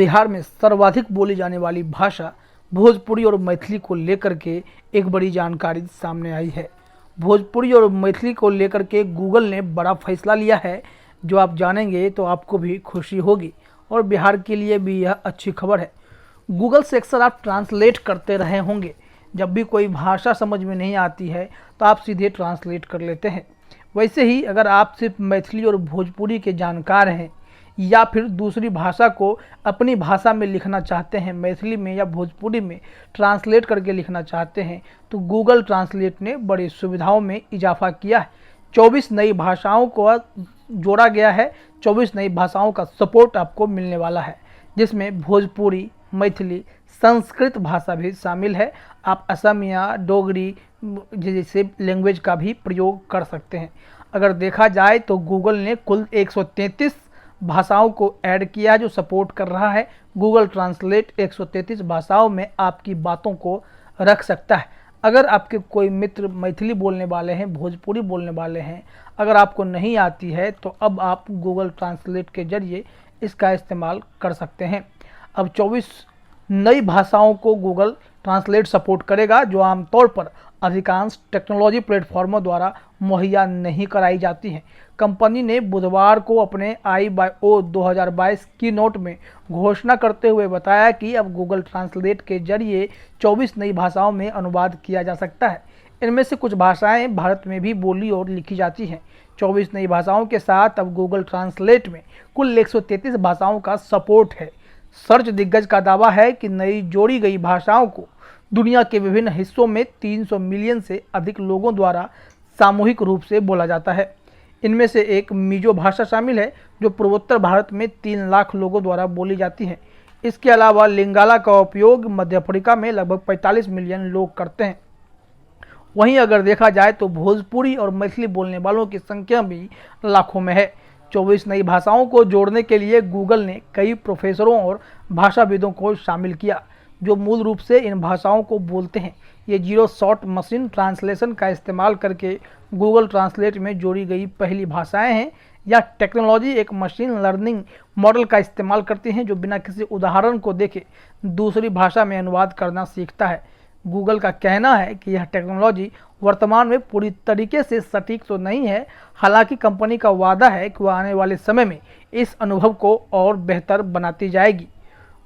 बिहार में सर्वाधिक बोली जाने वाली भाषा भोजपुरी और मैथिली को लेकर के एक बड़ी जानकारी सामने आई है। भोजपुरी और मैथिली को लेकर के गूगल ने बड़ा फैसला लिया है, जो आप जानेंगे तो आपको भी खुशी होगी और बिहार के लिए भी यह अच्छी खबर है। गूगल से अक्सर आप ट्रांसलेट करते रहे होंगे। जब भी कोई भाषा समझ में नहीं आती है तो आप सीधे ट्रांसलेट कर लेते हैं। वैसे ही अगर आप सिर्फ मैथिली और भोजपुरी के जानकार हैं या फिर दूसरी भाषा को अपनी भाषा में लिखना चाहते हैं, मैथिली में या भोजपुरी में ट्रांसलेट करके लिखना चाहते हैं, तो गूगल ट्रांसलेट ने बड़ी सुविधाओं में इजाफा किया है। 24 नई भाषाओं को जोड़ा गया है। 24 नई भाषाओं का सपोर्ट आपको मिलने वाला है, जिसमें भोजपुरी, मैथिली, संस्कृत भाषा भी शामिल है। आप असमिया, डोगरी जैसे लैंग्वेज का भी प्रयोग कर सकते हैं। अगर देखा जाए तो गूगल ने कुल 133 भाषाओं को ऐड किया जो सपोर्ट कर रहा है। गूगल ट्रांसलेट 133 भाषाओं में आपकी बातों को रख सकता है। अगर आपके कोई मित्र मैथिली बोलने वाले हैं, भोजपुरी बोलने वाले हैं, अगर आपको नहीं आती है तो अब आप गूगल ट्रांसलेट के जरिए इसका इस्तेमाल कर सकते हैं। अब 24 नई भाषाओं को गूगल ट्रांसलेट सपोर्ट करेगा, जो आमतौर पर अधिकांश टेक्नोलॉजी प्लेटफॉर्मों द्वारा मुहैया नहीं कराई जाती हैं। कंपनी ने बुधवार को अपने I/O 2022 की नोट में घोषणा करते हुए बताया कि अब गूगल ट्रांसलेट के जरिए 24 नई भाषाओं में अनुवाद किया जा सकता है। इनमें से कुछ भाषाएं भारत में भी बोली और लिखी जाती हैं। 24 नई भाषाओं के साथ अब गूगल ट्रांसलेट में कुल 133 भाषाओं का सपोर्ट है। सर्च दिग्गज का दावा है कि नई जोड़ी गई भाषाओं को दुनिया के विभिन्न हिस्सों में 300 मिलियन से अधिक लोगों द्वारा सामूहिक रूप से बोला जाता है। इनमें से एक मिजो भाषा शामिल है, जो पूर्वोत्तर भारत में 3 लाख लोगों द्वारा बोली जाती है। इसके अलावा लिंगाला का उपयोग मध्य अफ्रीका में लगभग 45 मिलियन लोग करते हैं। वहीं अगर देखा जाए तो भोजपुरी और मैथिली बोलने वालों की संख्या भी लाखों में है। 24 नई भाषाओं को जोड़ने के लिए गूगल ने कई प्रोफेसरों और भाषाविदों को शामिल किया, जो मूल रूप से इन भाषाओं को बोलते हैं। ये जीरो शॉट मशीन ट्रांसलेशन का इस्तेमाल करके गूगल ट्रांसलेट में जोड़ी गई पहली भाषाएं हैं। यह टेक्नोलॉजी एक मशीन लर्निंग मॉडल का इस्तेमाल करती हैं, जो बिना किसी उदाहरण को देखे दूसरी भाषा में अनुवाद करना सीखता है। गूगल का कहना है कि यह टेक्नोलॉजी वर्तमान में पूरी तरीके से सटीक तो नहीं है, हालांकि कंपनी का वादा है कि वह आने वाले समय में इस अनुभव को और बेहतर बनाती जाएगी।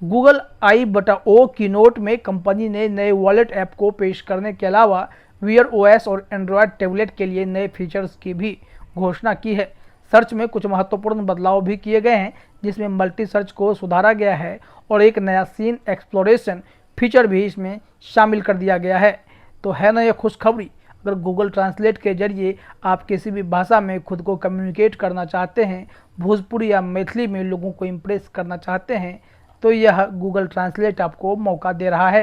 गूगल I/O की नोट में कंपनी ने नए वॉलेट ऐप को पेश करने के अलावा Wear OS और एंड्रॉयड टैबलेट के लिए नए फीचर्स की भी घोषणा की है। सर्च में कुछ महत्वपूर्ण बदलाव भी किए गए हैं, जिसमें मल्टी सर्च को सुधारा गया है और एक नया सीन एक्सप्लोरेशन फीचर भी इसमें शामिल कर दिया गया है। तो है ना यह खुशखबरी। अगर गूगल ट्रांसलेट के जरिए आप किसी भी भाषा में खुद को कम्युनिकेट करना चाहते हैं, भोजपुरी या मैथिली में लोगों को इम्प्रेस करना चाहते हैं, तो यह गूगल ट्रांसलेट आपको मौका दे रहा है।